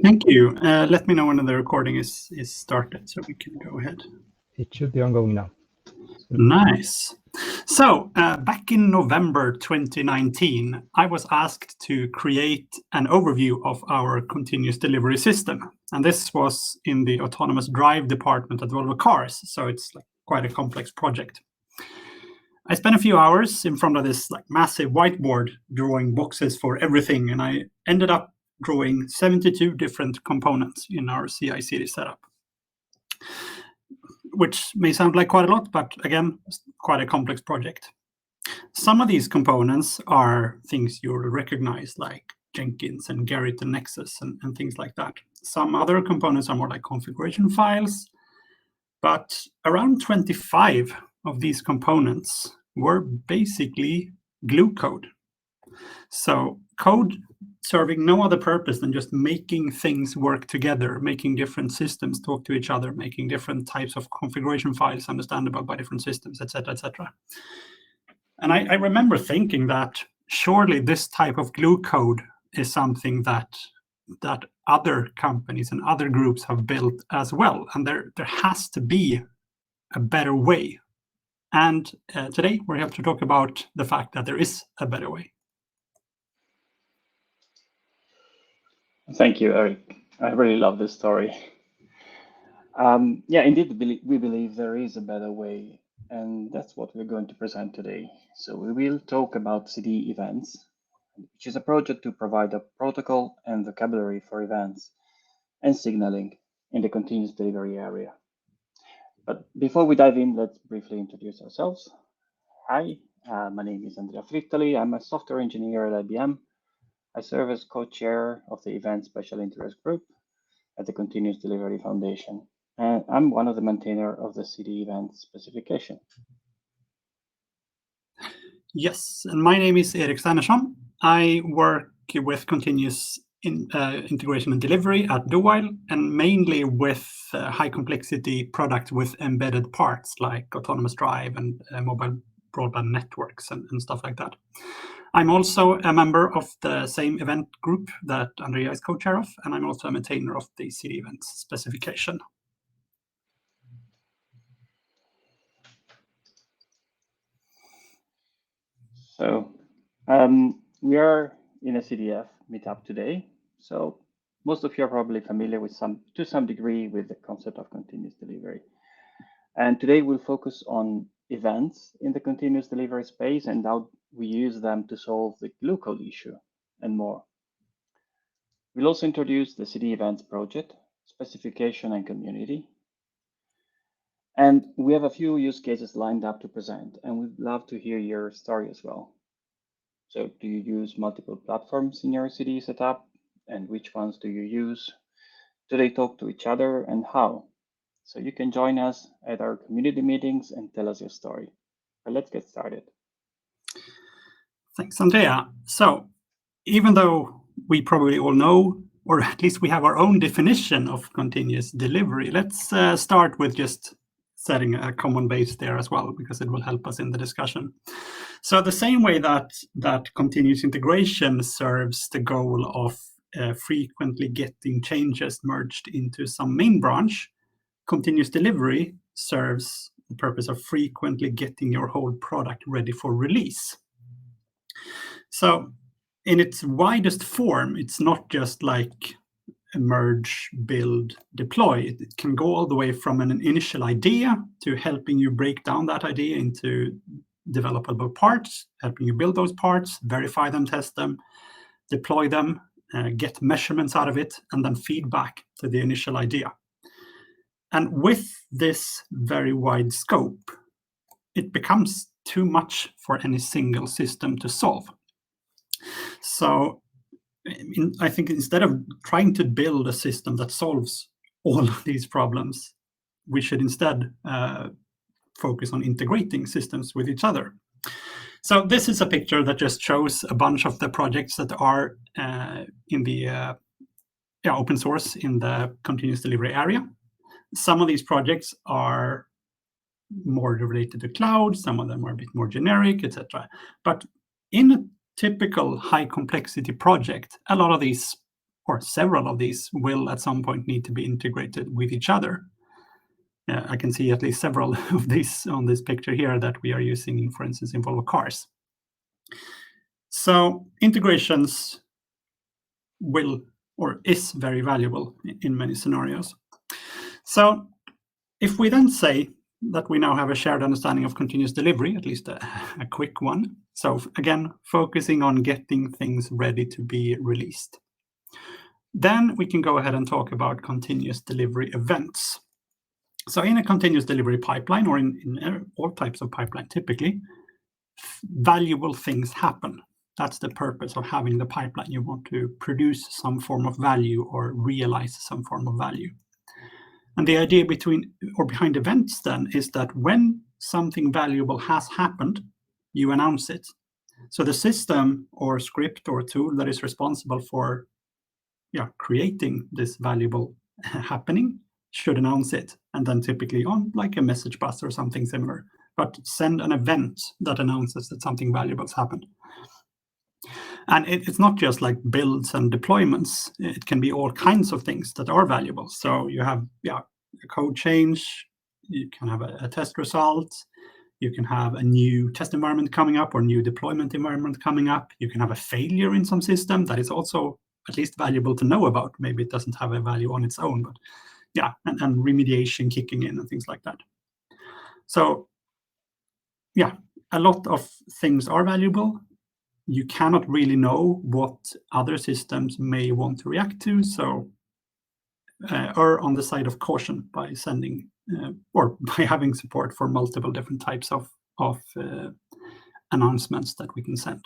Thank you. Let me know when the recording is started so we can go ahead. It should be ongoing now. Nice. So back in November 2019, I was asked to create an overview of our continuous delivery system. And this was in the autonomous drive department at Volvo Cars. So it's quite a complex project. I spent a few hours in front of this massive whiteboard drawing boxes for everything. And I ended up drawing 72 different components in our CI/CD setup, which may sound like quite a lot, but again, quite a complex project. Some of these components are things you'll recognize, like Jenkins and Gerrit and Nexus and things like that. Some other components are more like configuration files, but around 25 of these components were basically glue code. So code serving no other purpose than just making things work together, making different systems talk to each other, making different types of configuration files understandable by different systems, etc., etc. And I remember thinking that surely this type of glue code is something that other companies and other groups have built as well. And there has to be a better way. And today we're here to talk about the fact that there is a better way. Thank you, Eric. I really love this story. Yeah, indeed, we believe there is a better way, and that's what we're going to present today. So we will talk about CD events, which is a project to provide a protocol and vocabulary for events and signaling in the continuous delivery area. But before we dive in, let's briefly introduce ourselves. Hi, my name is Andrea Frittali. I'm a software engineer at IBM. I serve as co-chair of the Event Special Interest Group at the Continuous Delivery Foundation, and I'm one of the maintainers of the CD event specification. Yes, and my name is Erik Sternersson. I work with continuous integration and delivery at Dual, and mainly with high complexity products with embedded parts like autonomous drive and mobile broadband networks and stuff like that. I'm also a member of the same event group that Andrea is co-chair of, and I'm also a maintainer of the CD events specification. So we are in a CDF meetup today. So most of you are probably familiar with to some degree with the concept of continuous delivery. And today we'll focus on events in the continuous delivery space and how we use them to solve the glue code issue and more. We'll also introduce the CD events project, specification and community. And we have a few use cases lined up to present, and we'd love to hear your story as well. So do you use multiple platforms in your CD setup? And which ones do you use? Do they talk to each other and how? So you can join us at our community meetings and tell us your story. But let's get started. Thanks, Andrea. So even though we probably all know, or at least we have our own definition of continuous delivery, let's start with just setting a common base there as well, because it will help us in the discussion. So the same way that continuous integration serves the goal of frequently getting changes merged into some main branch, continuous delivery serves the purpose of frequently getting your whole product ready for release. So in its widest form, it's not just like a merge, build, deploy. It can go all the way from an initial idea to helping you break down that idea into developable parts, helping you build those parts, verify them, test them, deploy them, get measurements out of it, and then feedback to the initial idea. And with this very wide scope, it becomes too much for any single system to solve. So I think instead of trying to build a system that solves all of these problems, we should instead focus on integrating systems with each other. So this is a picture that just shows a bunch of the projects that are in the open source in the continuous delivery area. Some of these projects are more related to cloud, some of them are a bit more generic, etc. But in a typical high complexity project, a lot of these, or several of these will at some point need to be integrated with each other. I can see at least several of these on this picture here that we are using, for instance, in Volvo cars. So integrations will or is very valuable in many scenarios. So if we then say that we now have a shared understanding of continuous delivery, at least a quick one. So again, focusing on getting things ready to be released. Then we can go ahead and talk about continuous delivery events. So in a continuous delivery pipeline, or in all types of pipeline, typically, valuable things happen. That's the purpose of having the pipeline. You want to produce some form of value or realize some form of value. And the idea behind events then is that when something valuable has happened, you announce it. So the system or script or tool that is responsible for creating this valuable happening should announce it, and then typically on like a message bus or something similar, but send an event that announces that something valuable has happened. And it's not just like builds and deployments. It can be all kinds of things that are valuable. So you have a code change, you can have a test result, you can have a new test environment coming up or new deployment environment coming up. You can have a failure in some system that is also at least valuable to know about. Maybe it doesn't have a value on its own, but and remediation kicking in and things like that. So a lot of things are valuable. You cannot really know what other systems may want to react to. So err on the side of caution by sending or by having support for multiple different types of announcements that we can send.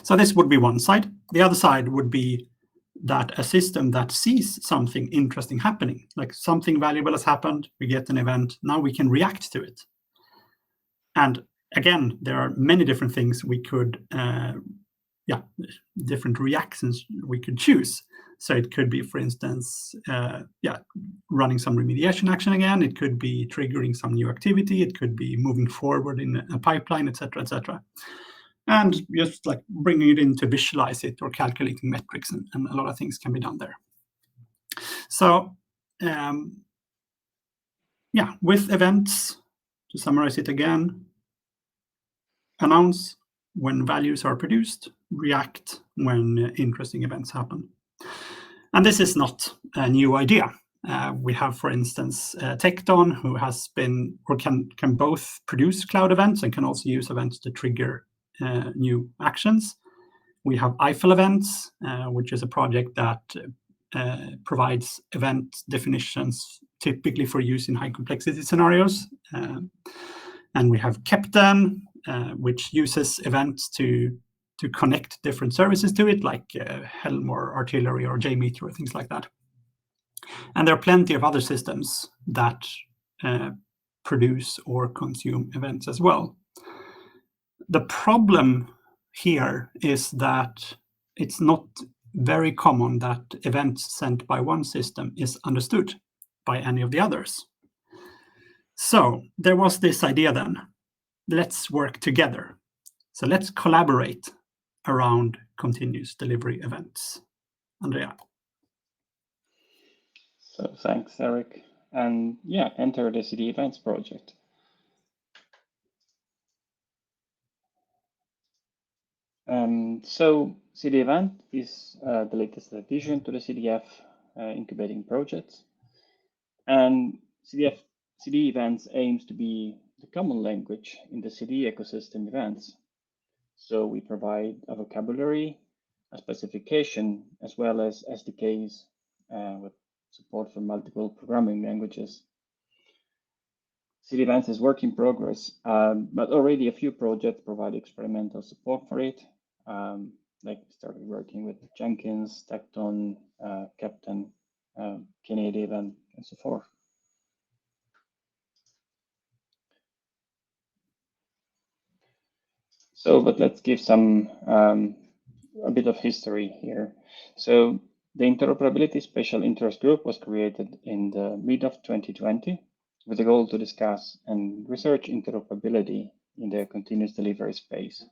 So this would be one side. The other side would be that a system that sees something interesting happening, like something valuable has happened, we get an event, now we can react to it. And again, there are many different things we could, different reactions we could choose. So it could be, for instance, running some remediation action again. It could be triggering some new activity. It could be moving forward in a pipeline, etc., etc. And just like bringing it in to visualize it or calculating metrics, and a lot of things can be done there. So with events, to summarize it again, announce when values are produced, react when interesting events happen. And this is not a new idea. We have, for instance, Tekton, who has been or can both produce cloud events and can also use events to trigger new actions. We have Eiffel Events, which is a project that provides event definitions typically for use in high complexity scenarios. And we have Captain, which uses events to connect different services to it, like Helm or Artillery or JMeter or things like that. And there are plenty of other systems that produce or consume events as well. The problem here is that it's not very common that events sent by one system is understood by any of the others. So there was this idea then, let's work together. So let's collaborate around continuous delivery events. Andrea. So thanks, Eric. And enter the CD Events project. So CD Event is the latest addition to the CDF incubating projects. And CD Events aims to be the common language in the CD ecosystem events. So we provide a vocabulary, a specification, as well as SDKs with support for multiple programming languages. CD Events is work in progress, but already a few projects provide experimental support for it. Like started working with Jenkins, Tekton, Captain, Knative, and so forth. So, but let's give some a bit of history here. So the Interoperability Special Interest Group was created in the mid of 2020 with the goal to discuss and research interoperability in the continuous delivery space.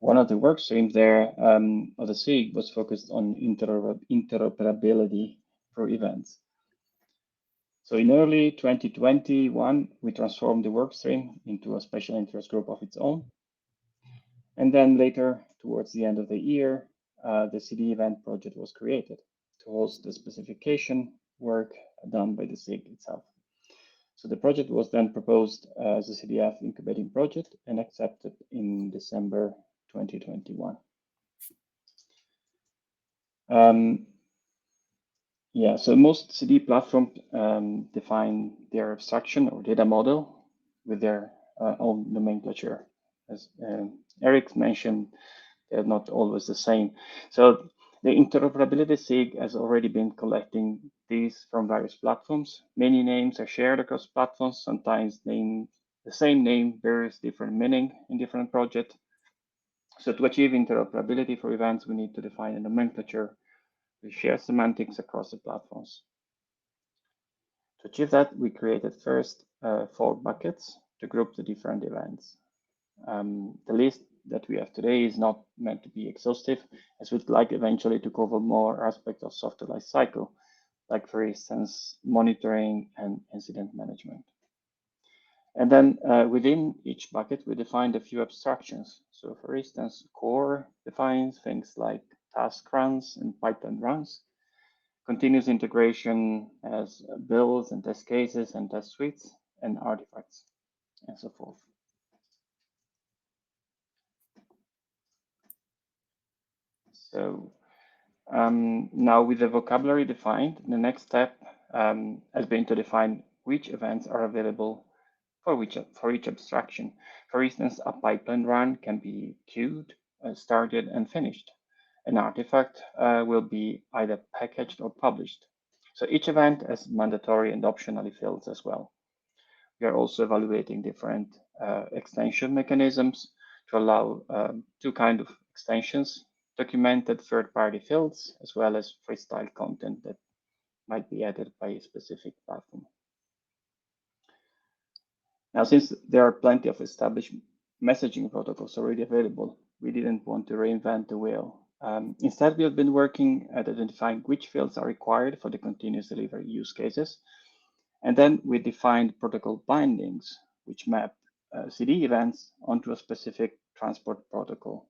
One of the work streams there of the SIG was focused on interoperability for events. So in early 2021, we transformed the work stream into a special interest group of its own. And then later, towards the end of the year, the CD event project was created to host the specification work done by the SIG itself. So the project was then proposed as a CDF incubating project and accepted in December 2021. So most CD platforms define their abstraction or data model with their own nomenclature. As Eric mentioned, they're not always the same. So the interoperability SIG has already been collecting these from various platforms. Many names are shared across platforms, sometimes the same name bears different meaning in different projects. So to achieve interoperability for events, we need to define a nomenclature. We share semantics across the platforms. To achieve that, we created first 4 buckets to group the different events. The list that we have today is not meant to be exhaustive, as we'd like eventually to cover more aspects of software lifecycle, like for instance, monitoring and incident management. And then within each bucket, we defined a few abstractions. So for instance, core defines things like task runs and pipeline runs. Continuous integration as builds and test cases and test suites and artifacts and so forth. So now with the vocabulary defined, the next step has been to define which events are available for each abstraction. For instance, a pipeline run can be queued, started, and finished. An artifact will be either packaged or published. So each event has mandatory and optional fields as well. We are also evaluating different extension mechanisms to allow 2 kinds of extensions: documented third-party fields, as well as freestyle content that might be added by a specific platform. Now, since there are plenty of established messaging protocols already available, we didn't want to reinvent the wheel. Instead, we have been working at identifying which fields are required for the continuous delivery use cases. And then we defined protocol bindings, which map CD events onto a specific transport protocol.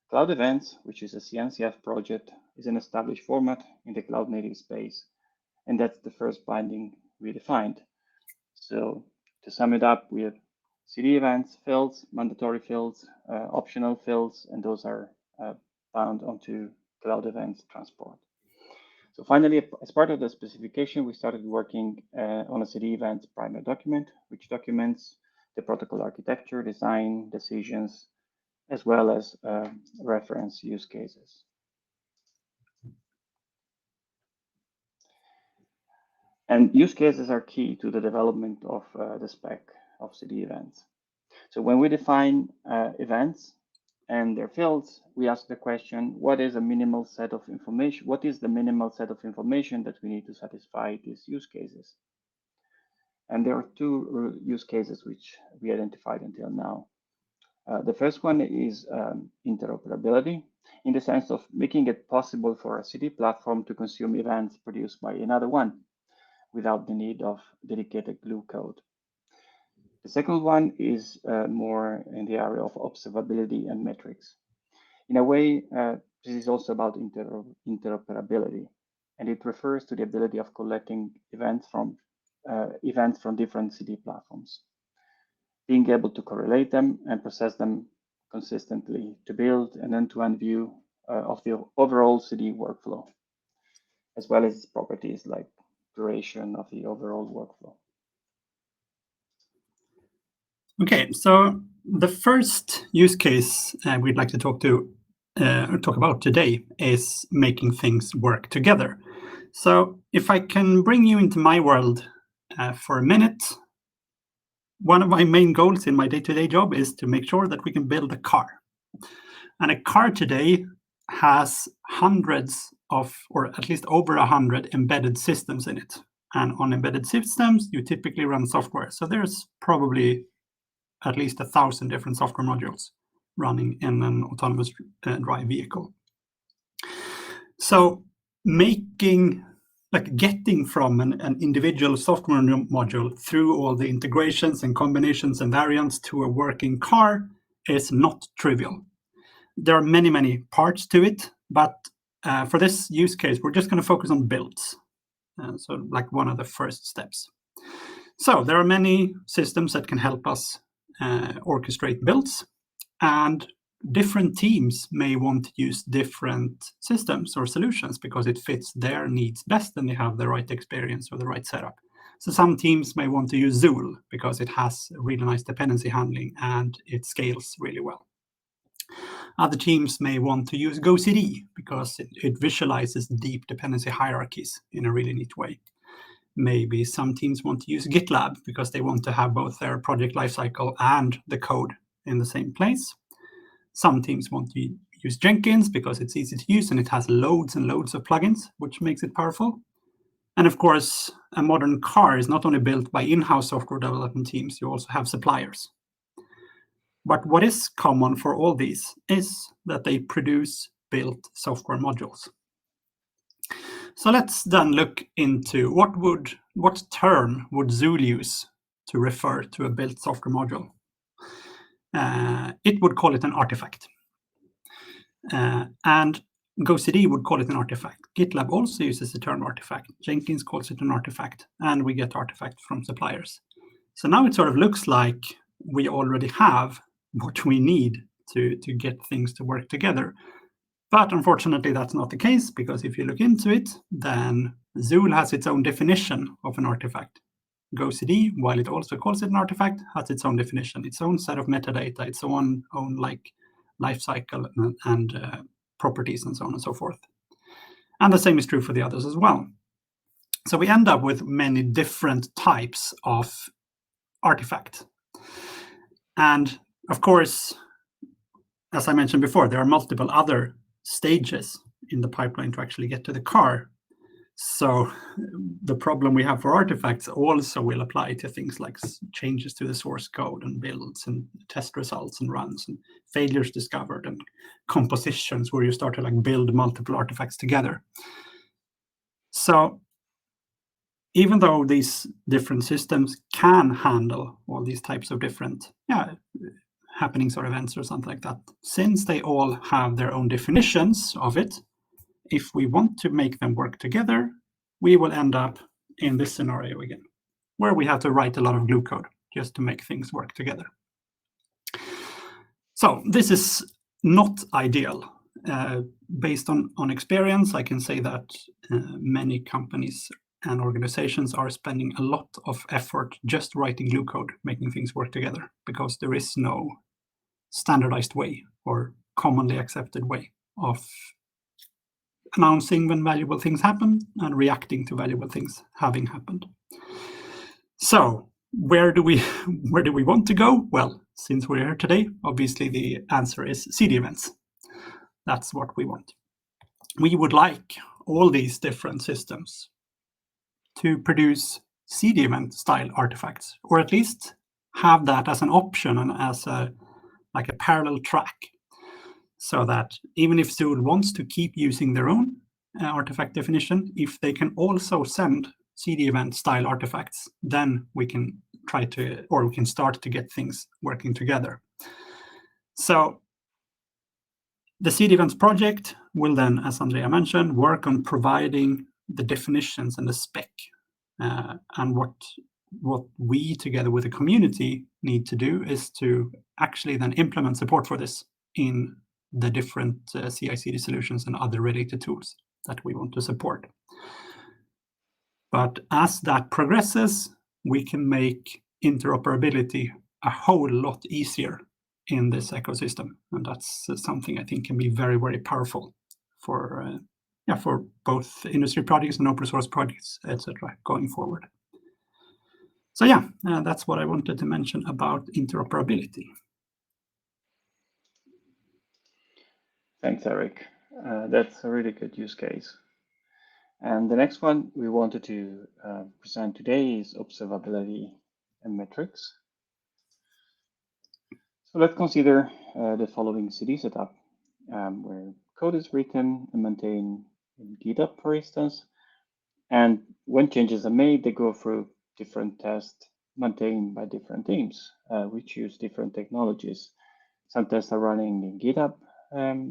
Cloud Events, which is a CNCF project, is an established format in the cloud native space. And that's the first binding we defined. So to sum it up, we have CD events, fields, mandatory fields, optional fields, and those are bound onto Cloud Events transport. So finally, as part of the specification, we started working on a CD events primer document, which documents the protocol architecture, design, decisions, as well as reference use cases. And use cases are key to the development of the spec of CD events. So when we define events and their fields, we ask the question, what is a minimal set of information? What is the minimal set of information that we need to satisfy these use cases? And there are 2 use cases which we identified until now. The first one is interoperability, in the sense of making it possible for a CD platform to consume events produced by another one without the need of dedicated glue code. The second one is more in the area of observability and metrics. In a way, this is also about interoperability, and it refers to the ability of collecting events from different CD platforms, being able to correlate them and process them consistently to build an end-to-end view of the overall CD workflow, as well as properties like duration of the overall workflow. Okay, so the first use case we'd like to talk about today is making things work together. So if I can bring you into my world for a minute, one of my main goals in my day-to-day job is to make sure that we can build a car. And a car today has hundreds of, or at least over 100 embedded systems in it. And on embedded systems, you typically run software. So there's probably at least 1,000 different software modules. running in an autonomous drive vehicle. So getting from an individual software module through all the integrations and combinations and variants to a working car is not trivial. There are many, many parts to it, but for this use case, we're just going to focus on builds. So like one of the first steps. So there are many systems that can help us orchestrate builds, and different teams may want to use different systems or solutions because it fits their needs best and they have the right experience or the right setup. So some teams may want to use Zool because it has really nice dependency handling and it scales really well. Other teams may want to use GoCD because it visualizes deep dependency hierarchies in a really neat way. Maybe some teams want to use GitLab because they want to have both their project lifecycle and the code in the same place. Some teams want to use Jenkins because it's easy to use and it has loads and loads of plugins, which makes it powerful. And of course, a modern car is not only built by in-house software development teams, you also have suppliers. But what is common for all these is that they produce built software modules. So let's then look into what term would Zool use to refer to a built software module. It would call it an artifact. And GoCD would call it an artifact. GitLab also uses the term artifact. Jenkins calls it an artifact, and we get artifacts from suppliers. So now it sort of looks like we already have what we need to get things to work together. But unfortunately, that's not the case, because if you look into it, then Zool has its own definition of an artifact. GoCD, while it also calls it an artifact, has its own definition, its own set of metadata, its own like life cycle and properties and so on and so forth. And the same is true for the others as well. So we end up with many different types of artifact. And of course, as I mentioned before, there are multiple other stages in the pipeline to actually get to the car. So the problem we have for artifacts also will apply to things like changes to the source code and builds and test results and runs and failures discovered and compositions where you start to like build multiple artifacts together. So even though these different systems can handle all these types of different happenings or events or something like that, since they all have their own definitions of it, if we want to make them work together, we will end up in this scenario again, where we have to write a lot of glue code just to make things work together. So this is not ideal. Based on experience, I can say that many companies and organizations are spending a lot of effort just writing glue code, making things work together, because there is no standardized way or commonly accepted way of announcing when valuable things happen and reacting to valuable things having happened. So where do we want to go? Well, since we're here today, obviously the answer is CD events. That's what we want. We would like all these different systems to produce CD event style artifacts, or at least have that as an option and as a parallel track, so that even if Zool wants to keep using their own artifact definition, if they can also send CD event style artifacts, then we can start to get things working together. So the CD events project will then, as Andrea mentioned, work on providing the definitions and the spec, and what we together with the community need to do is to actually then implement support for this in the different CI/CD solutions and other related tools that we want to support. But as that progresses, we can make interoperability a whole lot easier in this ecosystem, and that's something I think can be very, very powerful for both industry projects and open source projects, etc., going forward. So that's what I wanted to mention about interoperability. Thanks, Eric. That's a really good use case. And the next one we wanted to present today is observability and metrics. So let's consider the following CD setup, where code is written and maintained in GitHub, for instance. And when changes are made, they go through different tests maintained by different teams, which use different technologies. Some tests are running in GitHub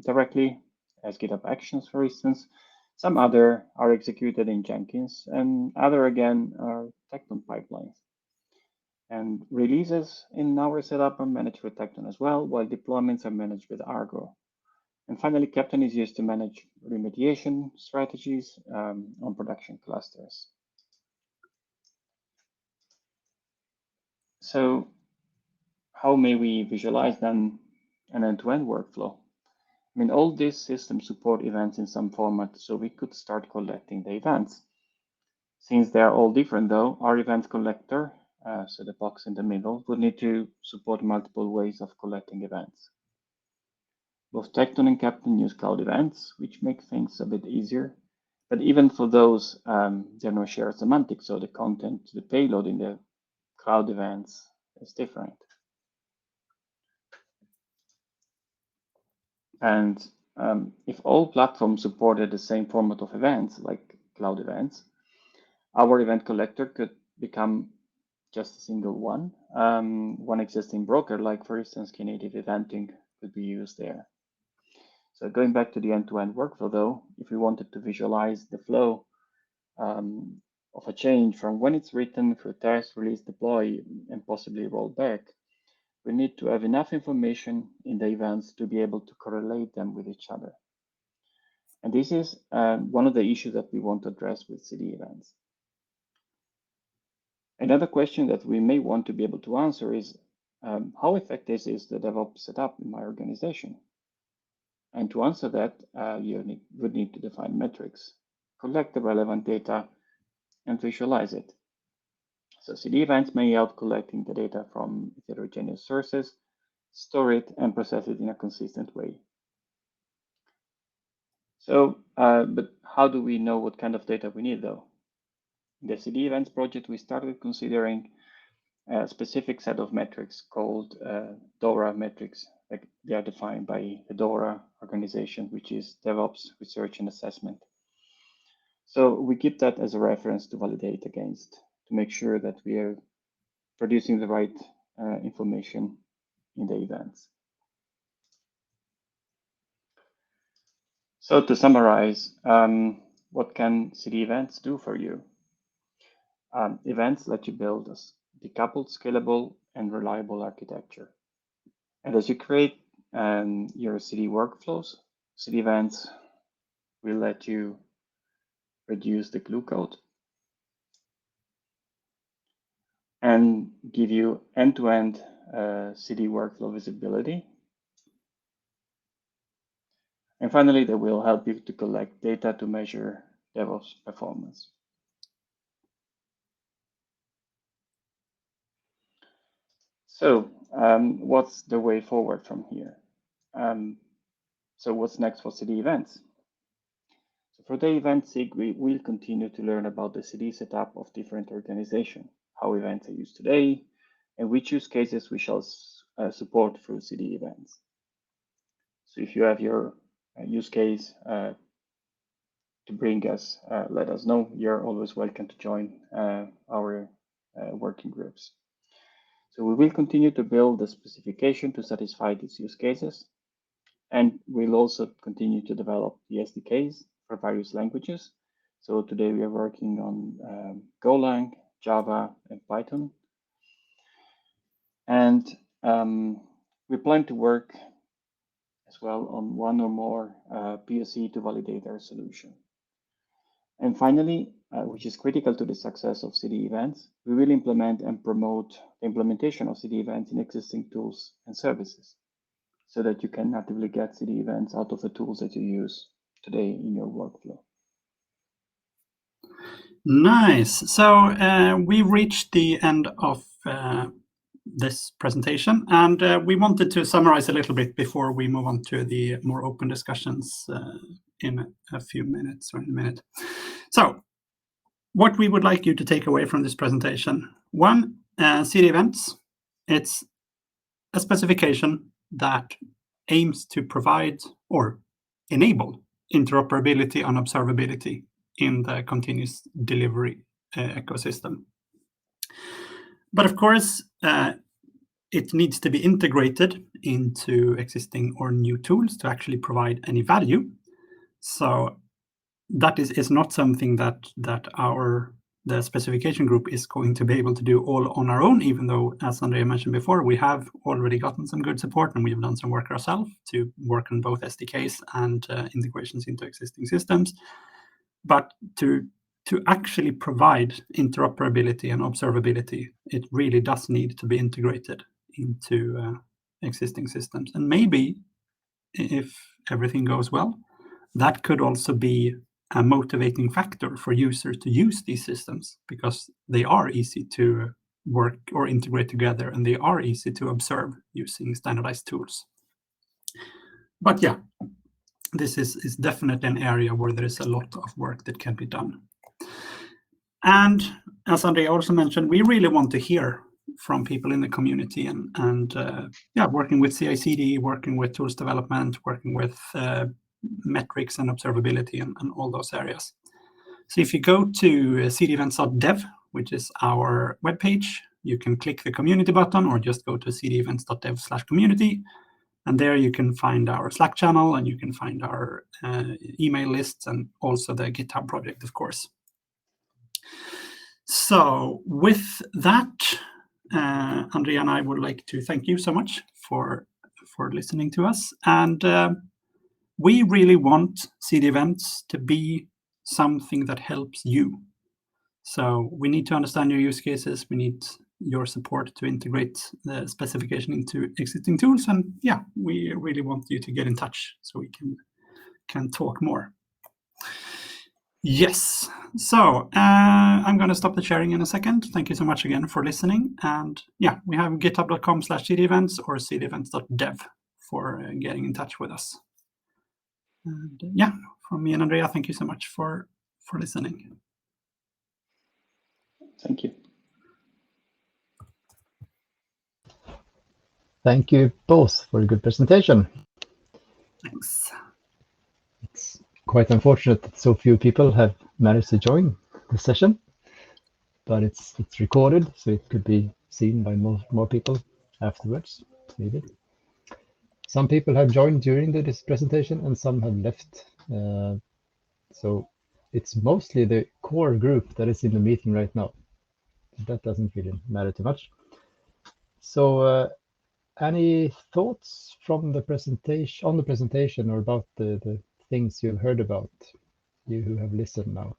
directly, as GitHub Actions, for instance. Some other are executed in Jenkins, and other again are Tekton pipelines. And releases in our setup are managed with Tekton as well, while deployments are managed with Argo. And finally, Captain is used to manage remediation strategies on production clusters. So how may we visualize then an end-to-end workflow? I mean, all these systems support events in some format, so we could start collecting the events. Since they are all different though, our event collector, so the box in the middle, would need to support multiple ways of collecting events. Both Tekton and Captain use cloud events, which make things a bit easier. But even for those, there are no shared semantics, so the content, the payload in the cloud events is different. And if all platforms supported the same format of events, like cloud events, our event collector could become just a single one. One existing broker, like for instance, Knative Eventing, could be used there. So going back to the end-to-end workflow though, if we wanted to visualize the flow of a change from when it's written through test, release, deploy, and possibly roll back, we need to have enough information in the events to be able to correlate them with each other. And this is one of the issues that we want to address with CD events. Another question that we may want to be able to answer is, how effective is the DevOps setup in my organization? And to answer that, you would need to define metrics, collect the relevant data, and visualize it. So CD events may help collecting the data from heterogeneous sources, store it, and process it in a consistent way. So, but how do we know what kind of data we need though? In the CD events project, we started considering a specific set of metrics called DORA metrics. Like they are defined by the DORA organization, which is DevOps Research and Assessment. So we keep that as a reference to validate against, to make sure that we are producing the right information in the events. So to summarize, what can CD events do for you? Events let you build a decoupled, scalable, and reliable architecture. And as you create your CD workflows, CD events will let you reduce the glue code and give you end-to-end CD workflow visibility. And finally, they will help you to collect data to measure DevOps performance. So what's the way forward from here? So what's next for CD events? So for the event SIG, we will continue to learn about the CD setup of different organizations, how events are used today, and which use cases we shall support through CD events. So if you have your use case to bring us, let us know. You're always welcome to join our working groups. So we will continue to build the specification to satisfy these use cases. And we'll also continue to develop the SDKs for various languages. So today we are working on Golang, Java, and Python. And we plan to work as well on one or more POC to validate our solution. And finally, which is critical to the success of CD events, we will implement and promote the implementation of CD events in existing tools and services, so that you can natively get CD events out of the tools that you use today in your workflow. Nice. So we reached the end of this presentation, and we wanted to summarize a little bit before we move on to the more open discussions in a few minutes or in a minute. So what we would like you to take away from this presentation: one, CD events. It's a specification that aims to provide or enable interoperability and observability in the continuous delivery ecosystem. But of course, it needs to be integrated into existing or new tools to actually provide any value. So that is not something that the specification group is going to be able to do all on our own, even though, as Andrea mentioned before, we have already gotten some good support and we've done some work ourselves to work on both SDKs and integrations into existing systems. But to actually provide interoperability and observability, it really does need to be integrated into existing systems. And maybe, if everything goes well, that could also be a motivating factor for users to use these systems, because they are easy to work or integrate together and they are easy to observe using standardized tools. But yeah, this is definitely an area where there is a lot of work that can be done. And as Andrea also mentioned, we really want to hear from people in the community and working with CI/CD, working with tools development, working with metrics and observability and all those areas. So if you go to cdevents.dev, which is our webpage, you can click the community button or just go to cdevents.dev/community. And there you can find our Slack channel and you can find our email lists and also the GitHub project, of course. So with that, Andrea and I would like to thank you so much for listening to us. And we really want CD events to be something that helps you. So we need to understand your use cases. We need your support to integrate the specification into existing tools. And yeah, we really want you to get in touch so we can talk more. Yes. So I'm going to stop the sharing in a second. Thank you so much again for listening. And yeah, we have github.com/cdevents or cdevents.dev for getting in touch with us. And yeah, from me and Andrea, thank you so much for listening. Thank you. Thank you both for a good presentation. Thanks. It's quite unfortunate that so few people have managed to join the session, but it's recorded, so it could be seen by more people afterwards, maybe. Some people have joined during this presentation and some have left. So it's mostly the core group that is in the meeting right now. That doesn't really matter too much. So any thoughts from the presentation or about the things you've heard about, you who have listened now?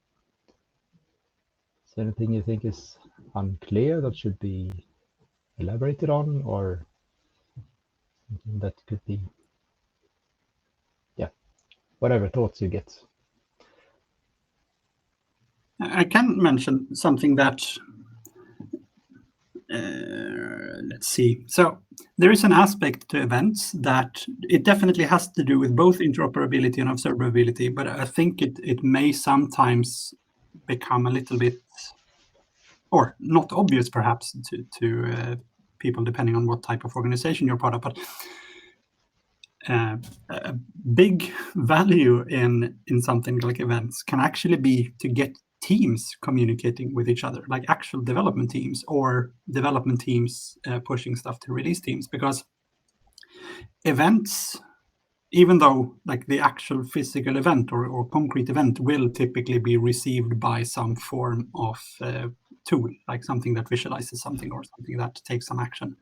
Is there anything you think is unclear that should be elaborated on, or that could be, yeah, whatever thoughts you get? I can mention something that, let's see. So there is an aspect to events that it definitely has to do with both interoperability and observability, but I think it may sometimes become a little bit, or not obvious perhaps to people depending on what type of organization you're part of. But a big value in something like events can actually be to get teams communicating with each other, like actual development teams or development teams pushing stuff to release teams, because events, even though like the actual physical event or concrete event will typically be received by some form of tool, like something that visualizes something or something that takes some action.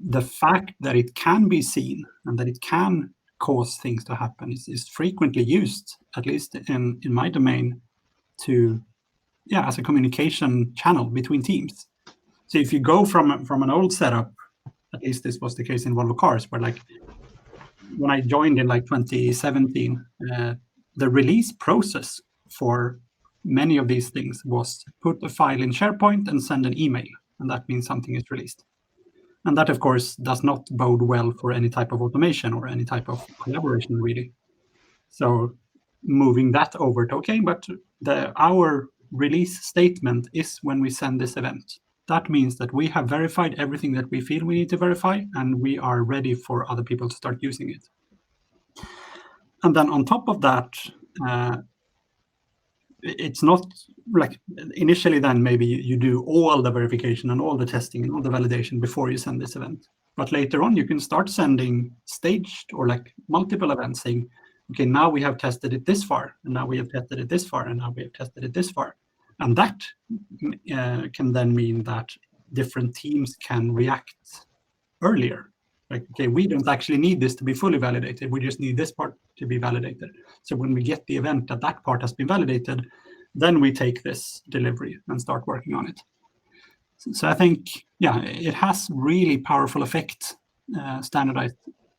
The fact that it can be seen and that it can cause things to happen is frequently used, at least in my domain, to as a communication channel between teams. So if you go from an old setup, at least this was the case in Volvo Cars, where like when I joined in like 2017, the release process for many of these things was put a file in SharePoint and send an email, and that means something is released. And that, of course, does not bode well for any type of automation or any type of collaboration, really. So moving that over to, okay, but our release statement is when we send this event. that means that we have verified everything that we feel we need to verify, and we are ready for other people to start using it. And then on top of that, it's not like initially then maybe you do all the verification and all the testing and all the validation before you send this event. But later on, you can start sending staged or like multiple events saying, okay, now we have tested it this far, and now we have tested it this far, and now we have tested it this far. And that can then mean that different teams can react earlier. Like, okay, we don't actually need this to be fully validated. We just need this part to be validated. So when we get the event that that part has been validated, then we take this delivery and start working on it. So I think, yeah, it has really powerful effect, standardized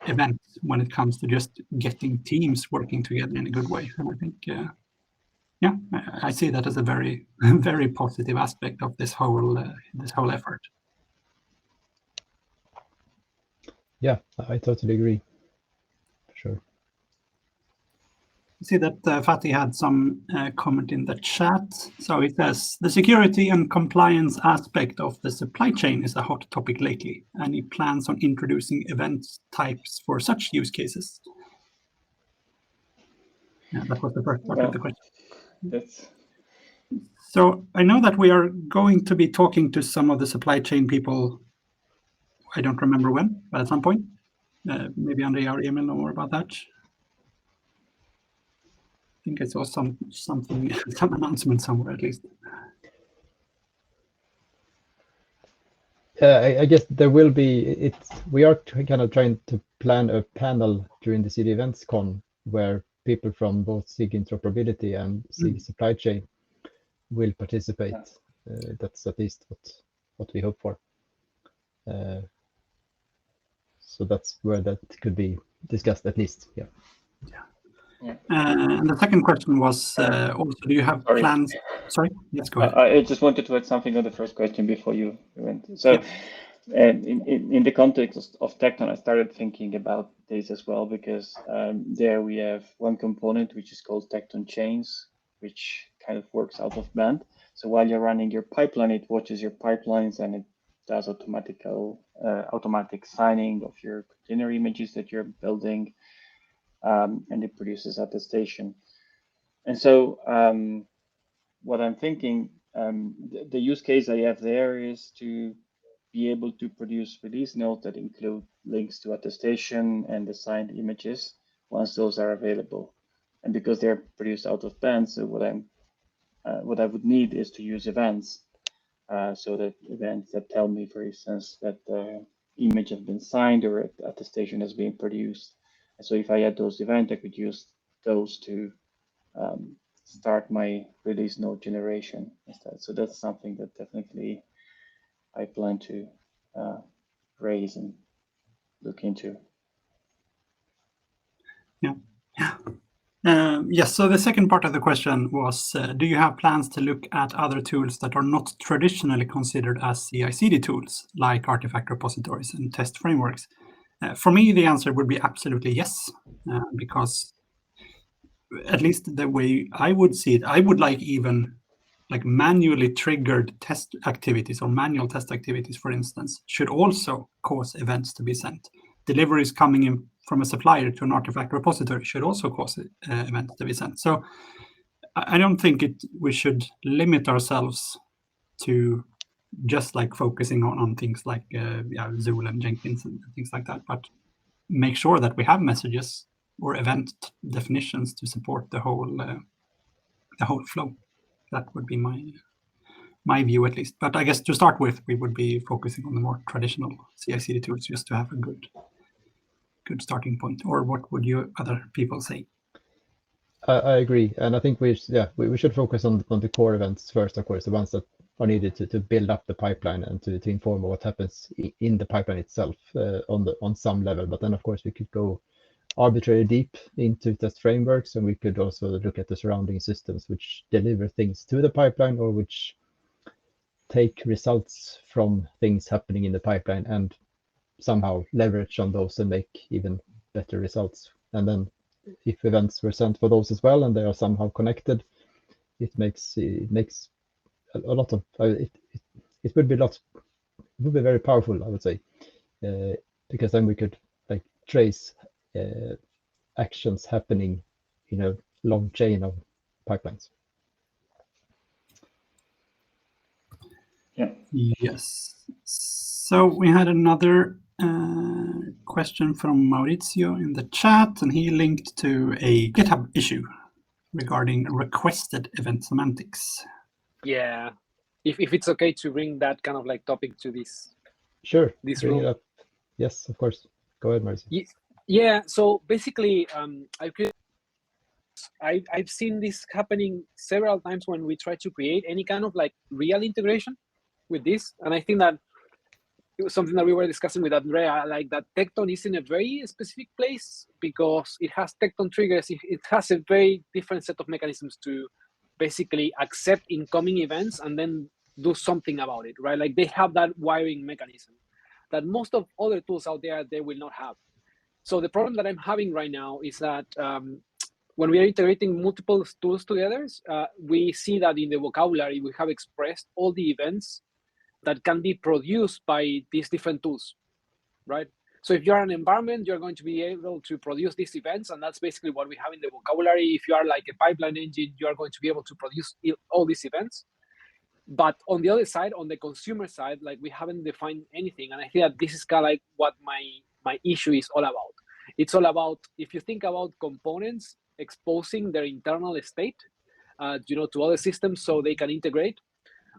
events when it comes to just getting teams working together in a good way. And I think, yeah, I see that as a very, very positive aspect of this whole effort. Yeah, I totally agree. For sure. I see that Fatih had some comment in the chat. So it says, the security and compliance aspect of the supply chain is a hot topic lately. Any plans on introducing event types for such use cases? Yeah, that was the first part of the question. So I know that we are going to be talking to some of the supply chain people. I don't remember when, but at some point. Maybe Andrea or Emil know more about that. I think I saw something, some announcement somewhere at least. I guess there will be. We are kind of trying to plan a panel during the City Events Con where people from both SIG Interoperability and SIG Supply Chain will participate. That's at least what we hope for. So that's where that could be discussed at least. Yeah. And the second question was also, do you have plans? Sorry, yes, go ahead. I just wanted to add something on the first question before you went. So in the context of Tekton, I started thinking about this as well, because there we have one component which is called Tekton Chains, which kind of works out of band. So while you're running your pipeline, it watches your pipelines and it does automatic signing of your container images that you're building, and it produces attestation. And so what I'm thinking, the use case I have there is to be able to produce release notes that include links to attestation and the signed images once those are available. And because they're produced out of band, so what I would need is to use events. So that events that tell me, for instance, that the image has been signed or attestation has been produced. And so if I had those events, I could use those to start my release node generation instead. So that's something that definitely I plan to raise and look into. Yeah. Yes, so the second part of the question was, do you have plans to look at other tools that are not traditionally considered as CI/CD tools, like artifact repositories and test frameworks? For me, the answer would be absolutely yes, because at least the way I would see it, I would like even like manually triggered test activities or manual test activities, for instance, should also cause events to be sent. Deliveries coming in from a supplier to an artifact repository should also cause events to be sent. So I don't think we should limit ourselves to just like focusing on things like Zool and Jenkins and things like that, but make sure that we have messages or event definitions to support the whole flow. That would be my view, at least. But I guess to start with, we would be focusing on the more traditional CI/CD tools just to have a good starting point. Or what would you other people say? I agree, and I think we should focus on the core events first, of course, the ones that are needed to build up the pipeline and to inform what happens in the pipeline itself on some level. But then, of course, we could go arbitrarily deep into test frameworks, and we could also look at the surrounding systems which deliver things to the pipeline or which take results from things happening in the pipeline and somehow leverage on those and make even better results. And then if events were sent for those as well and they are somehow connected, it makes a lot of it would be very powerful, I would say, because then we could like trace actions happening in a long chain of pipelines. Yeah. Yes. So we had another question from Maurizio in the chat, and he linked to a GitHub issue regarding requested event semantics. Yeah, if it's okay to bring that kind of like topic to this. Sure, This bring room. it up. Yes, of course. Go ahead, Marcy. Yeah. So basically, I've seen this happening several times when we try to create any kind of like real integration with this, and I think that it was something that we were discussing with Andrea, like that Tekton is in a very specific place because it has Tekton triggers. It has a very different set of mechanisms to basically accept incoming events and then do something about it, right? Like they have that wiring mechanism that most of other tools out there, they will not have. So the problem that I'm having right now is that when we are integrating multiple tools together, we see that in the vocabulary, we have expressed all the events that can be produced by these different tools, right? So if you're an environment, you're going to be able to produce these events, and that's basically what we have in the vocabulary. If you are like a pipeline engine, you are going to be able to produce all these events. But on the other side, on the consumer side, like we haven't defined anything, and I think that this is kind of like what my issue is all about. It's all about, if you think about components exposing their internal state, to other systems so they can integrate.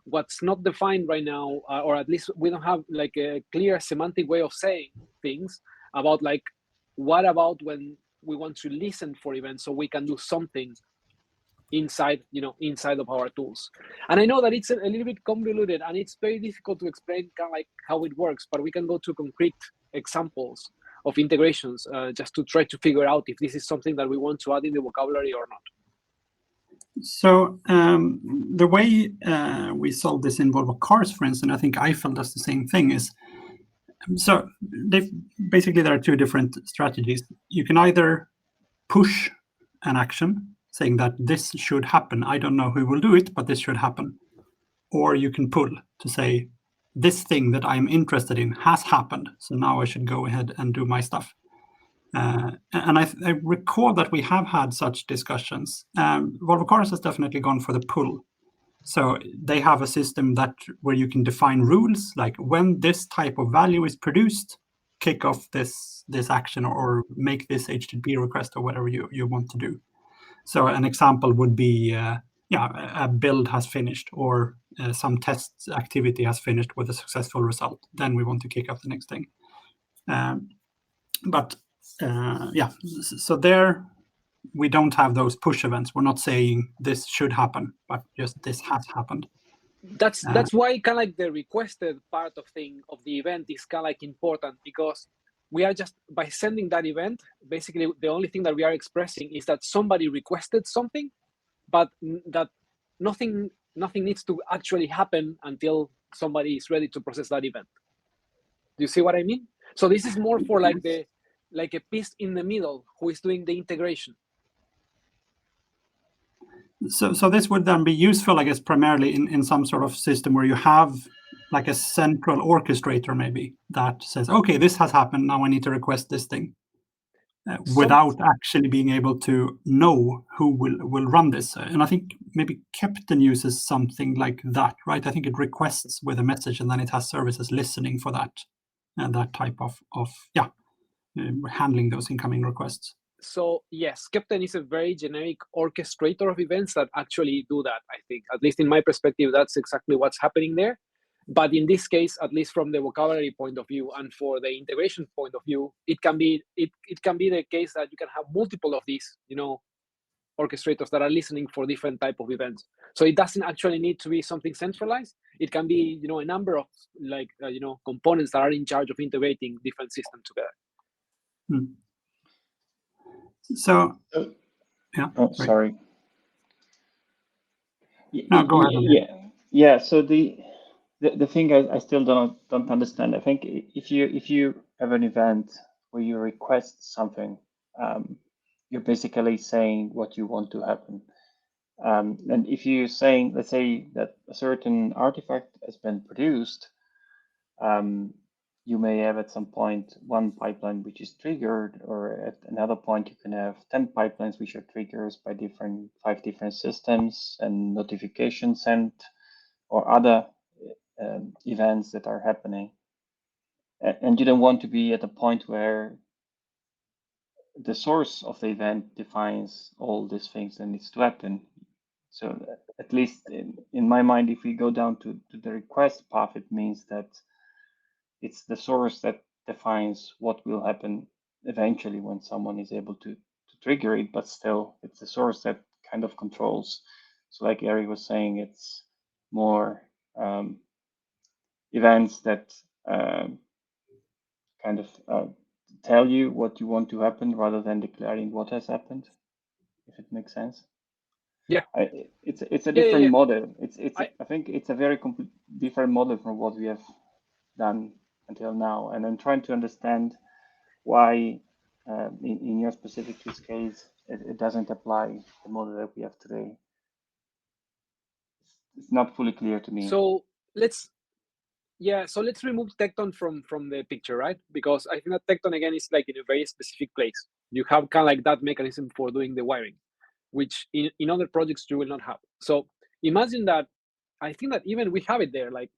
What's not defined right now, or at least we don't have like a clear semantic way of saying things about like, what about when we want to listen for events so we can do something inside of our tools. And I know that it's a little bit convoluted and it's very difficult to explain kind of like how it works, but we can go to concrete examples of integrations just to try to figure out if this is something that we want to add in the vocabulary or not. So the way we solve this in Volvo Cars, for instance, I think Eiffel does the same thing, is so basically there are two different strategies. You can either push an action saying that this should happen. I don't know who will do it, but this should happen. Or you can pull to say this thing that I'm interested in has happened, so now I should go ahead and do my stuff. And I recall that we have had such discussions. Volvo Cars has definitely gone for the pull. So they have a system where you can define rules, like when this type of value is produced, kick off this action or make this HTTP request or whatever you want to do. So an example would be, a build has finished or some test activity has finished with a successful result. Then we want to kick off the next thing. So there we don't have those push events. We're not saying this should happen, but just this has happened. That's why kind of like the requested part of the event is kind of like important, because we are just, by sending that event, basically the only thing that we are expressing is that somebody requested something, but that nothing needs to actually happen until somebody is ready to process that event. Do you see what I mean? So this is more for like a piece in the middle who is doing the integration. So this would then be useful, I guess, primarily in some sort of system where you have like a central orchestrator maybe that says, okay, this has happened, now I need to request this thing, without actually being able to know who will run this. And I think maybe Captain uses something like that, right? I think it requests with a message and then it has services listening for that, and that type of handling those incoming requests. So yes, Captain is a very generic orchestrator of events that actually do that. I think, at least in my perspective, that's exactly what's happening there. But in this case, at least from the vocabulary point of view and for the integration point of view, it can be the case that you can have multiple of these, orchestrators that are listening for different type of events. So it doesn't actually need to be something centralized. It can be, a number of components that are in charge of integrating different systems together. Hmm. So, yeah. Oh, sorry. No, go ahead. Yeah. So the thing I still don't understand. I think if you have an event where you request something, you're basically saying what you want to happen. And if you're saying, let's say that a certain artifact has been produced, you may have at some point one pipeline which is triggered, or at another point you can have 10 pipelines which are triggers by 5 different systems and notifications sent or other events that are happening. And you don't want to be at a point where the source of the event defines all these things that needs to happen. So at least in my mind, if we go down to the request path, it means that it's the source that defines what will happen eventually when someone is able to trigger it, but still it's the source that kind of controls. So like Eric was saying, it's more events that kind of tell you what you want to happen rather than declaring what has happened, if it makes sense. Yeah, it's a different yeah. model. I think it's a very different model from what we have done until now, and I'm trying to understand why in your specific use case it doesn't apply the model that we have today. It's not fully clear to me. So let's remove Tecton from the picture, right? Because I think that Tecton again is like in a very specific place. You have kind of like that mechanism for doing the wiring, which in other projects you will not have. So imagine that, I think that even we have it there, like,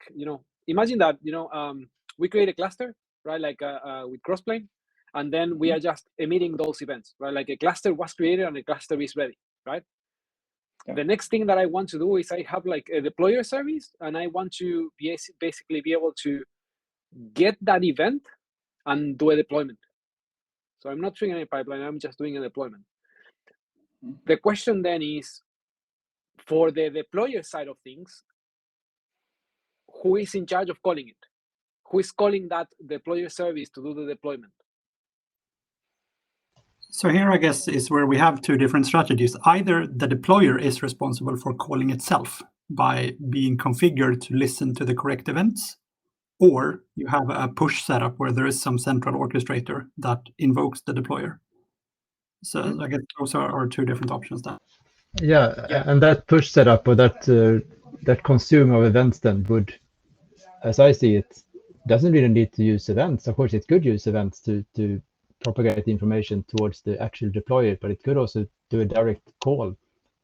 imagine that, we create a cluster, right? Like with Crossplane, and then we are just emitting those events, right? Like a cluster was created and a cluster is ready, right? Yeah. The next thing that I want to do is I have like a deployer service, and I want to basically be able to get that event and do a deployment. So I'm not triggering a pipeline, I'm just doing a deployment. The question then is, for the deployer side of things, who is in charge of calling it? Who is calling that deployer service to do the deployment? So here, I guess, is where we have two different strategies. Either the deployer is responsible for calling itself by being configured to listen to the correct events, or you have a push setup where there is some central orchestrator that invokes the deployer. So I guess those are two different options then. Yeah, and that push setup, or that consume of events then would, as I see it, doesn't really need to use events. Of course, it could use events to propagate the information towards the actual deployer, but it could also do a direct call,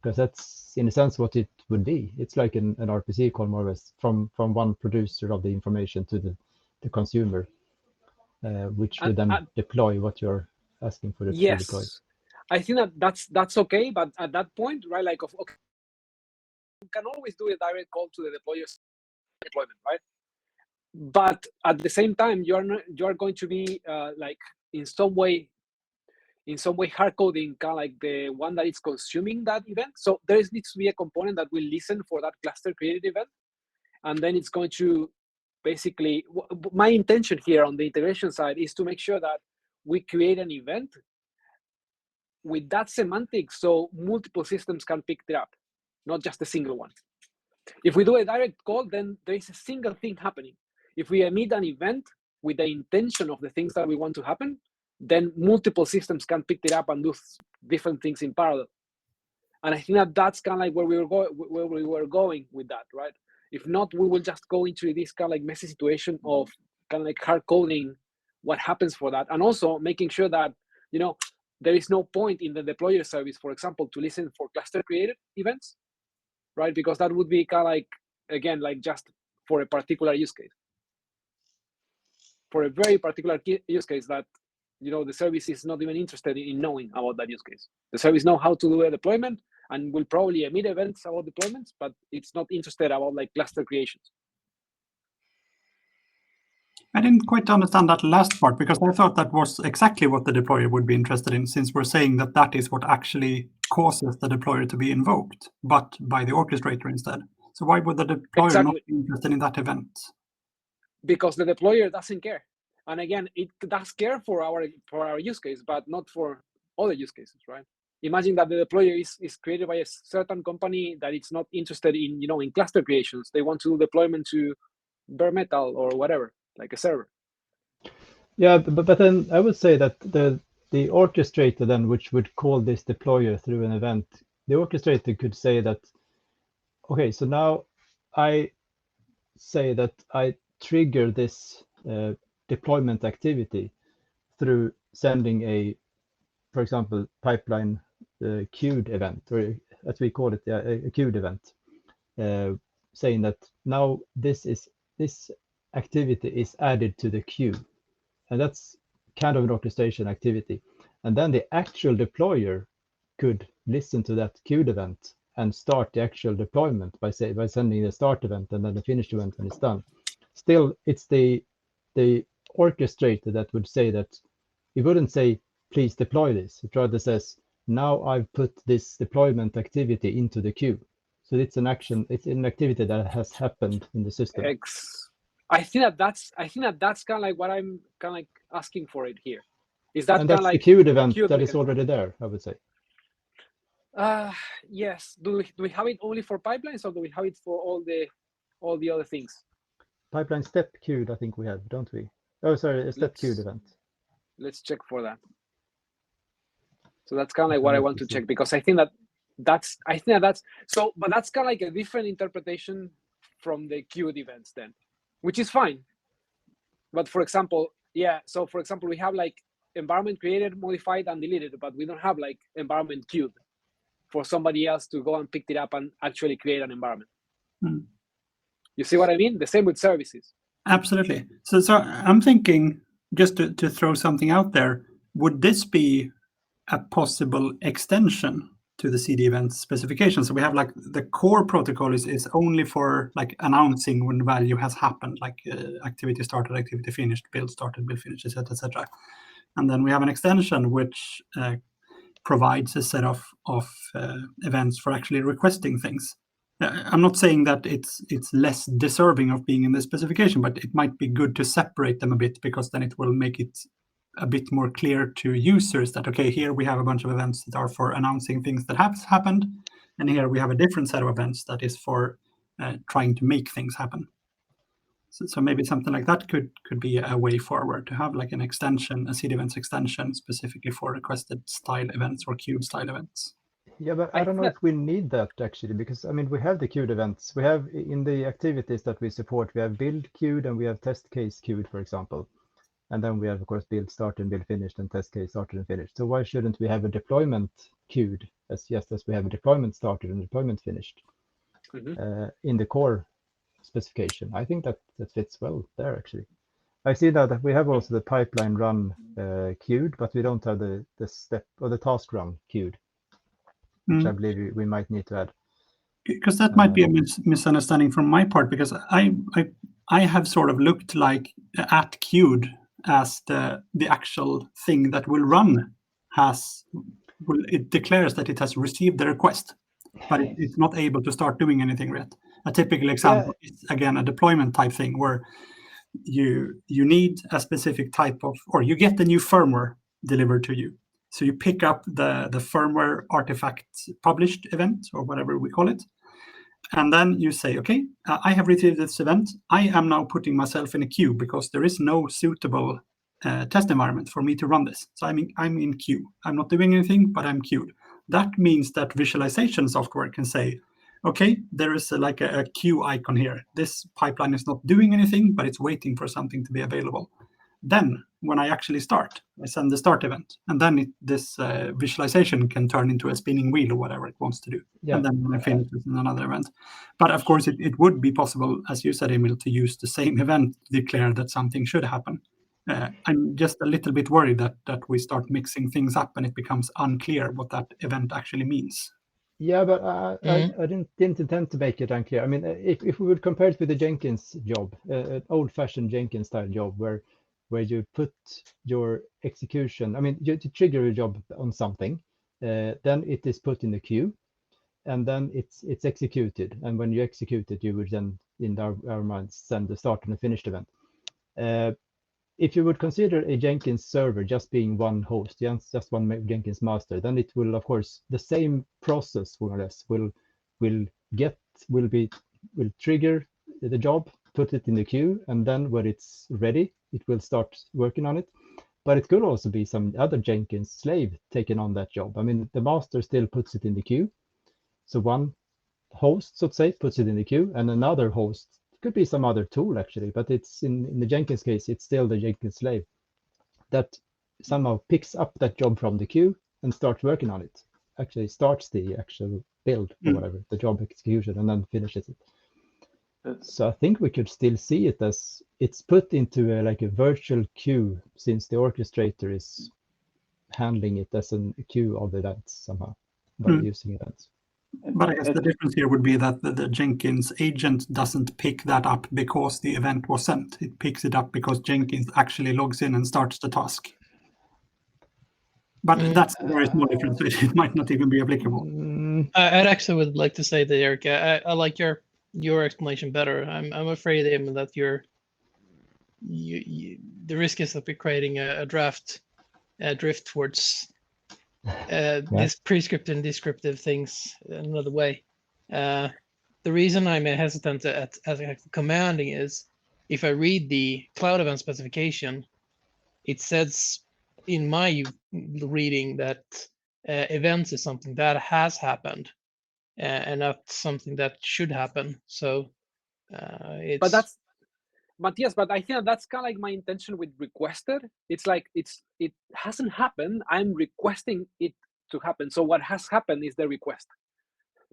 because that's in a sense what it would be. It's like an RPC call, more or less, from one producer of the information to the consumer, which would then deploy what you're asking for. Yes, deploy. I think that's okay, but at that point, right, like okay, you can always do a direct call to the deployer's deployment, right? But at the same time, you are going to be like in some way hard coding kind of like the one that is consuming that event. So there needs to be a component that will listen for that cluster created event, and then it's going to basically, my intention here on the integration side is to make sure that we create an event with that semantics so multiple systems can pick it up, not just a single one. If we do a direct call, then there is a single thing happening. If we emit an event with the intention of the things that we want to happen, then multiple systems can pick it up and do different things in parallel. And I think that that's kind of like where we were going with that, right? If not, we will just go into this kind of like messy situation of kind of like hard coding what happens for that, and also making sure that there is no point in the deployer service, for example, to listen for cluster created events, right? Because that would be kind of like, again, like just for a particular use case, for a very particular use case that the service is not even interested in knowing about that use case. The service know how to do a deployment and will probably emit events about deployments, but it's not interested about like cluster creations. I didn't quite understand that last part, because I thought that was exactly what the deployer would be interested in, since we're saying that that is what actually causes the deployer to be invoked, but by the orchestrator instead. So why would the deployer not be interested in that event? Because the deployer doesn't care. And again, it does care for our use case, but not for other use cases, right? Imagine that the deployer is created by a certain company that it's not interested in, in cluster creations. They want to do deployment to bare metal or whatever, like a server. Yeah, but then I would say that the orchestrator then, which would call this deployer through an event, the orchestrator could say that, okay, so now I say that I trigger this deployment activity through sending a, for example, pipeline queued event, or as we call it, a queued event, saying that now this activity is added to the queue, and that's kind of an orchestration activity. And then the actual deployer could listen to that queued event and start the actual deployment by sending the start event and then the finish event when it's done. Still, it's the orchestrator that would say that. It wouldn't say, please deploy this. It rather says, now I've put this deployment activity into the queue. So it's an action, it's an activity that has happened in the system. I think that's kind of like what I'm kind of like asking for it here. Is that And kind of that's like the queued event queued that is mechanism? already there, I would say. Yes. Do we have it only for pipelines, or do we have it for all the other things? Pipeline step queued, I think we have, don't we? Oh, sorry, a step queued event. Let's check for that. So that's kind of like what I want to check, because I think that's so, but that's kind of like a different interpretation from the queued events then, which is fine. But for example, yeah, so for example, we have like environment created, modified, and deleted, but we don't have like environment queued for somebody else to go and pick it up and actually create an environment. You see what I mean? The same with services. Absolutely. So I'm thinking, just to throw something out there, would this be a possible extension to the CD event specification? So we have like the core protocol is only for like announcing when value has happened, like activity started, activity finished, build started, build finished, etc., etc. And then we have an extension which provides a set of events for actually requesting things. I'm not saying that it's less deserving of being in the specification, but it might be good to separate them a bit, because then it will make it a bit more clear to users that, okay, here we have a bunch of events that are for announcing things that have happened, and here we have a different set of events that is for trying to make things happen. So maybe something like that could be a way forward, to have like an extension, a CD events extension specifically for requested style events or queued style events. Yeah, but I don't know if we need that actually, because I mean, we have the queued events. We have in the activities that we support, we have build queued and we have test case queued, for example. And then we have, of course, build started, build finished, and test case started and finished. So why shouldn't we have a deployment queued just as we have a deployment started and deployment finished in the core specification? I think that fits well there, actually. I see now that we have also the pipeline run queued, but we don't have the step or the task run queued, which I believe we might need to add. Because that might be a misunderstanding from my part, because I have sort of looked like at queued as the actual thing that will run it declares that it has received the request, but it's not able to start doing anything yet. A typical example is, again, a deployment type thing where you need a specific type of, or you get the new firmware delivered to you. So you pick up the firmware artifact published event, or whatever we call it. And then you say, okay, I have received this event. I am now putting myself in a queue because there is no suitable test environment for me to run this. So I'm in queue. I'm not doing anything, but I'm queued. That means that visualization software can say, okay, there is like a queue icon here. This pipeline is not doing anything, but it's waiting for something to be available. Then when I actually start, I send the start event, and then this visualization can turn into a spinning wheel or whatever it wants to do. Yeah. And then when I finish with another event. But of course, it would be possible, as you said, Emil, to use the same event to declare that something should happen. I'm just a little bit worried that we start mixing things up and it becomes unclear what that event actually means. Yeah, but I didn't intend to make it unclear. I mean, if we would compare it with the Jenkins job, an old-fashioned Jenkins style job where you put your execution, I mean, you trigger a job on something, then it is put in the queue, and then it's executed. And when you execute it, you would then, in our minds, send the start and the finished event. If you would consider a Jenkins server just being one host, just one Jenkins master, then it will, of course, the same process more or less will trigger the job, put it in the queue, and then when it's ready, it will start working on it. But it could also be some other Jenkins slave taking on that job. I mean, the master still puts it in the queue, So one host, so to say, puts it in the queue, and another host, could be some other tool actually, but it's in the Jenkins case, it's still the Jenkins slave that somehow picks up that job from the queue and starts working on it. Actually starts the actual build or whatever, the job execution, and then finishes it. So I think we could still see it as it's put into like a virtual queue, since the orchestrator is handling it as a queue of events somehow by using events. But I guess the difference here would be that the Jenkins agent doesn't pick that up because the event was sent. It picks it up because Jenkins actually logs in and starts the task. But that's a very small difference. It might not even be applicable. I'd actually would like to say that, Eric, I like your explanation better. I'm afraid, Eamon, that the risk is that we're creating a drift towards this prescriptive and descriptive things another way. The reason I'm hesitant at commanding is if I read the cloud event specification, it says in my reading that events is something that has happened and not something that should happen. So it's. But that's. But yes, but I think that's kind of like my intention with requested. It's like it hasn't happened. I'm requesting it to happen. So what has happened is the request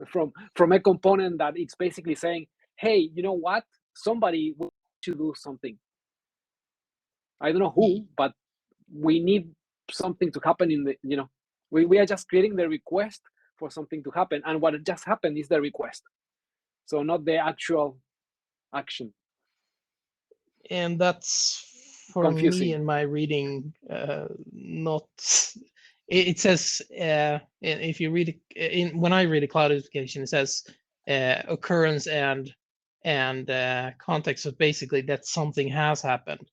from a component that it's basically saying, hey, you know what? Somebody will to do something. I don't know who, but we need something to happen in the, we are just creating the request for something to happen. And what just happened is the request. So not the actual action. And that's for confusing. me in my reading, not. It says if you read when I read a cloud application, it says occurrence and context. So basically, that something has happened.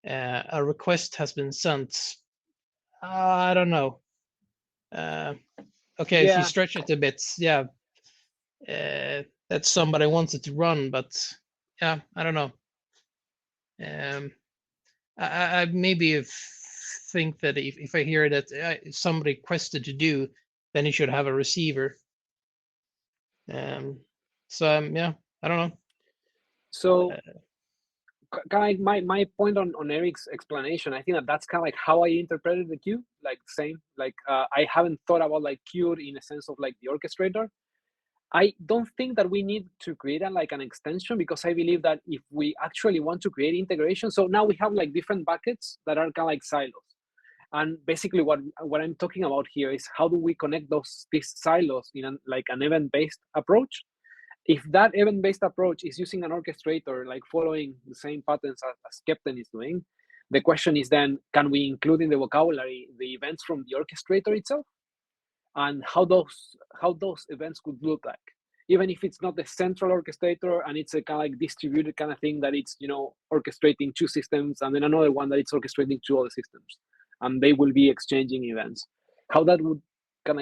A request has been sent. I don't know. Okay, if you stretch it a bit, that somebody wants it to run, but yeah, I don't know. I maybe think that if I hear that if somebody requested to do, then you should have a receiver. So yeah, I don't know. So kind of my point on Eric's explanation, I think that's kind of like how I interpreted the queue. Like same, like I haven't thought about like queue in a sense of like the orchestrator. I don't think that we need to create an extension, because I believe that if we actually want to create integration, so now we have like different buckets that are kind of like silos. And basically what I'm talking about here is how do we connect these silos in an event-based approach. If that event-based approach is using an orchestrator, like following the same patterns as Captain is doing, the question is then, can we include in the vocabulary the events from the orchestrator itself? And how those events could look like, even if it's not the central orchestrator and it's a kind of like distributed kind of thing that it's orchestrating two systems and then another one that it's orchestrating two other systems, and they will be exchanging events. How that would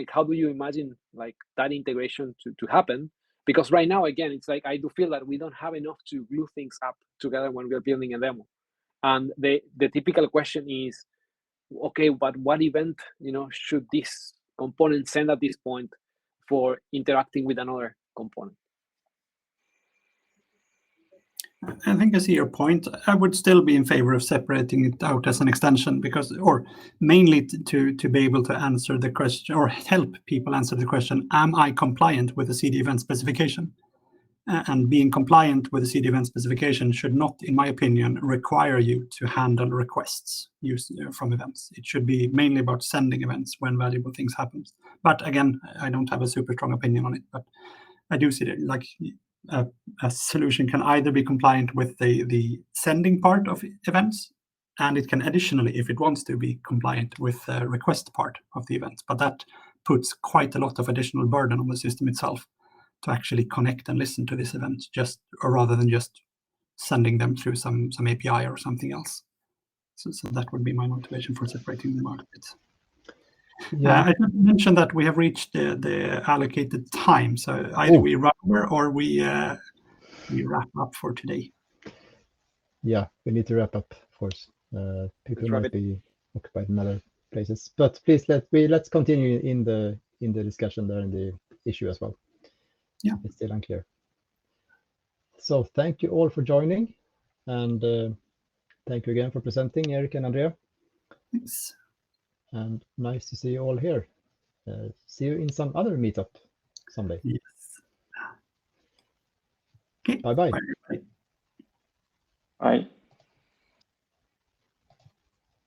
how do you imagine like that integration to happen? Because right now, again, it's like I do feel that we don't have enough to glue things up together when we're building a demo. And the typical question is, okay, but what event should this component send at this point for interacting with another component? I think I see your point. I would still be in favor of separating it out as an extension, or mainly to be able to answer the question or help people answer the question, am I compliant with the CD event specification? And being compliant with the CD event specification should not, in my opinion, require you to handle requests from events. It should be mainly about sending events when valuable things happen. But again, I don't have a super strong opinion on it, but I do see that like a solution can either be compliant with the sending part of events, and it can additionally, if it wants to, be compliant with the request part of the events. But that puts quite a lot of additional burden on the system itself to actually connect and listen to this event, rather than just sending them through some API or something else. So that would be my motivation for separating them out a bit. Yeah, I should mention that we have reached the allocated time. So either we run over or we wrap up for today. Yeah, we need to wrap up, of course. People might be occupied in other places, but please let's continue in the discussion there in the issue as well. Yeah. It's still unclear. So thank you all for joining, and thank you again for presenting, Eric and Andrea. Thanks. And nice to see you all here. See you in some other meetup someday. Yes. Okay. Bye-bye. Bye. Bye.